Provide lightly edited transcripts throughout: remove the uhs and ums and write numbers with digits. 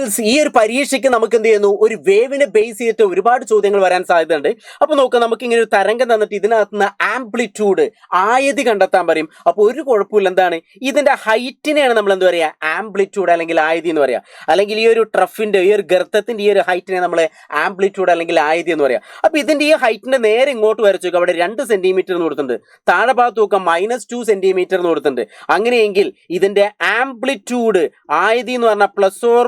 Girls, ഈ ഒരു പരീക്ഷയ്ക്ക് നമുക്ക് എന്ത് ചെയ്യുന്നു, ഒരു വേവിനെ ബേസ് ചെയ്തിട്ട് ഒരുപാട് ചോദ്യങ്ങൾ വരാൻ സാധ്യതയുണ്ട്. അപ്പൊ നോക്കുക, നമുക്ക് ഇങ്ങനെ ഒരു തരംഗം തന്നിട്ട് ഇതിനകത്ത് നിന്ന് ആംപ്ലിറ്റ്യൂഡ് ആയതി കണ്ടെത്താൻ പറയും. അപ്പോൾ ഒരു കുഴപ്പമില്ല, എന്താണ് ഇതിന്റെ ഹൈറ്റിനെയാണ് നമ്മൾ എന്താ പറയുക, ആംപ്ലിറ്റ്യൂഡ് അല്ലെങ്കിൽ ആയതി എന്ന് പറയാം. അല്ലെങ്കിൽ ഈ ഒരു ട്രഫിന്റെ, ഈ ഒരു ഗർത്തത്തിന്റെ ഈ ഒരു ഹൈറ്റിനെ നമ്മൾ ആംപ്ലിറ്റ്യൂഡ് അല്ലെങ്കിൽ ആയതി എന്ന് പറയാം. അപ്പൊ ഇതിന്റെ ഈ ഹൈറ്റിന്റെ നേരെ ഇങ്ങോട്ട് വരച്ചു നോക്കുക, അവിടെ 2 സെന്റിമീറ്റർ എന്ന് കൊടുത്തിട്ടുണ്ട്. താഴെ ഭാഗത്ത് നോക്കുക -2 സെന്റിമീറ്റർ എന്ന് കൊടുത്തിട്ടുണ്ട്. അങ്ങനെയെങ്കിൽ ഇതിന്റെ ആംപ്ലിറ്റ്യൂഡ് ആയതി എന്ന് പറഞ്ഞാൽ പ്ലസ് ഓർ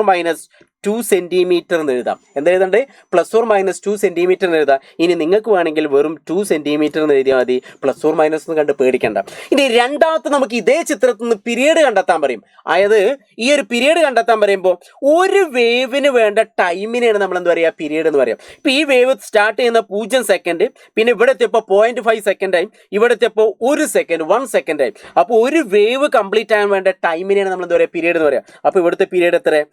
മൈനസ് 2 സെന്റിമീറ്റർ എന്ന് എഴുതാം. എന്താ എഴുതണ്ടേ, +2 സെന്റിമീറ്റർ എന്ന് എഴുതാം. ഇനി നിങ്ങൾക്ക് വേണമെങ്കിൽ വെറും 2 സെന്റിമീറ്റർ എന്ന് എഴുതിയാൽ മതി, +- എന്ന് കണ്ട് പേടിക്കണ്ട. ഇനി രണ്ടാമത്തെ നമുക്ക് ഇതേ ചിത്രത്തിൽ നിന്ന് പീരീഡ് കണ്ടെത്താൻ പറയും. അതായത് ഈ ഒരു പീരീഡ് കണ്ടെത്താൻ പറയുമ്പോൾ ഒരു വേവിന് വേണ്ട ടൈമിനെയാണ് നമ്മൾ എന്താ പറയുക, പീരീഡ് എന്ന് പറയാം. ഇപ്പൊ ഈ വേവ് സ്റ്റാർട്ട് ചെയ്യുന്ന 0 സെക്കൻഡ്, പിന്നെ ഇവിടെ എത്തിയപ്പോൾ 0.5 സെക്കൻഡ് ആയി, ഇവിടെ എത്തിയപ്പോൾ 1 സെക്കൻഡ് 1 സെക്കൻഡ് ആയി. അപ്പോൾ ഒരു വേവ് കംപ്ലീറ്റ് ആകാൻ വേണ്ട ടൈമിനെയാണ് നമ്മൾ എന്താ പറയുക, പീരീഡ് എന്ന് പറയാം. അപ്പോൾ ഇവിടുത്തെ പീരീഡ് എത്ര,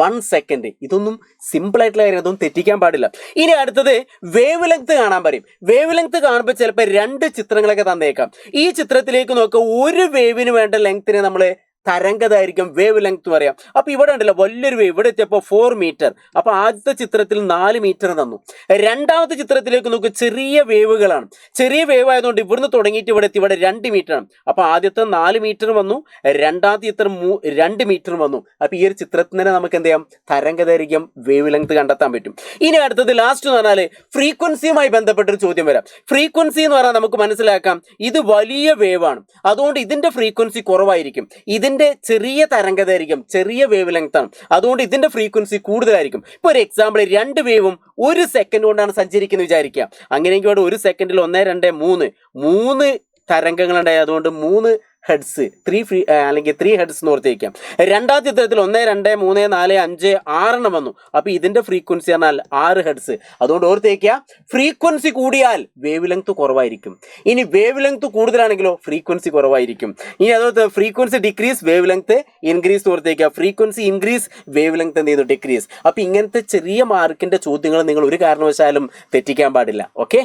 1 സെക്കൻഡ്. ഇതൊന്നും സിമ്പിൾ ആയിട്ടുള്ള കാര്യം, അതൊന്നും തെറ്റിക്കാൻ പാടില്ല. ഇനി അടുത്തത് വേവ് ലെങ്ത് കാണാൻ പറയും. വേവ് ലെങ്ത് കാണുമ്പോൾ ചിലപ്പോൾ 2 ചിത്രങ്ങളൊക്കെ തന്നേക്കാം. ഈ ചിത്രത്തിലേക്ക് നോക്കുക, ഒരു വേവിന് വേണ്ട ലെങ്തിനെ നമ്മൾ തരംഗതായിരിക്കും വേവ് ലെങ്ത് പറയാം. അപ്പൊ ഇവിടെ ഉണ്ടല്ലോ വലിയൊരു വേവ്, ഇവിടെ എത്തിയപ്പോൾ 4 മീറ്റർ. അപ്പൊ ആദ്യത്തെ ചിത്രത്തിൽ 4 മീറ്റർ തന്നു. രണ്ടാമത്തെ ചിത്രത്തിലേക്ക് നോക്കുക, ചെറിയ വേവുകളാണ്. ചെറിയ വേവ് ആയതുകൊണ്ട് ഇവിടുന്ന് തുടങ്ങിയിട്ട് ഇവിടെ എത്തി, ഇവിടെ 2 മീറ്റർ ആണ്. അപ്പൊ ആദ്യത്തെ 4 മീറ്റർ വന്നു, രണ്ടാമത്തെ ചിത്രം 2 മീറ്റർ വന്നു. അപ്പൊ ഈ ഒരു ചിത്രത്തിന് തന്നെ നമുക്ക് എന്ത് ചെയ്യാം, തരംഗദൈർഘ്യം വേവ് ലെങ്ത് കണ്ടെത്താൻ പറ്റും. ഇനി അടുത്തത് ലാസ്റ്റ് എന്ന് പറഞ്ഞാൽ ഫ്രീക്വൻസിയുമായി ബന്ധപ്പെട്ടൊരു ചോദ്യം വരാം. ഫ്രീക്വൻസി എന്ന് പറഞ്ഞാൽ നമുക്ക് മനസ്സിലാക്കാം, ഇത് വലിയ വേവ് ആണ്, അതുകൊണ്ട് ഇതിന്റെ ഫ്രീക്വൻസി കുറവായിരിക്കും. ഇതിന്റെ ചെറിയ തരംഗദൈർഘ്യം, ചെറിയ വേവ് ലെങ്ത് ആണ്, അതുകൊണ്ട് ഇതിന്റെ ഫ്രീക്വൻസി കൂടുതലായിരിക്കും. ഇപ്പൊ ഒരു എക്സാമ്പിൾ, 2 വേവും 1 സെക്കൻഡ് കൊണ്ടാണ് സഞ്ചരിക്കുന്നത് വിചാരിക്കുക. അങ്ങനെയെങ്കിൽ ഇവിടെ 1 സെക്കൻഡിൽ 1 2 3 തരംഗങ്ങളുണ്ടായി, അതുകൊണ്ട് 3 ഹെഡ്സ്, 3 ഹെഡ്സ് എന്ന് ഓർത്തേക്കാം. രണ്ടാമത്തെ ചിത്രത്തിൽ 1 2 3 4 5 6 വന്നു. അപ്പൊ ഇതിന്റെ ഫ്രീക്വൻസി പറഞ്ഞാൽ 6 ഹെഡ്സ്. അതുകൊണ്ട് ഓർത്തേക്കുക, ഫ്രീക്വൻസി കൂടിയാൽ വേവ് ലെങ്ത് കുറവായിരിക്കും. ഇനി വേവ് ലെങ്ത് കൂടുതലാണെങ്കിലോ ഫ്രീക്വൻസി കുറവായിരിക്കും. ഇനി അതുപോലെ frequency decrease, wavelength increase ഓർത്തേക്കുക. ഫ്രീക്വൻസി ഇൻക്രീസ്, വേവ് ലെങ്ത് എന്ത് ചെയ്യുന്നു, ഡിക്രീസ്. അപ്പൊ ഇങ്ങനത്തെ ചെറിയ മാർക്കിന്റെ ചോദ്യങ്ങൾ നിങ്ങൾ ഒരു കാരണവശാലും തെറ്റിക്കാൻ പാടില്ല. ഓക്കെ.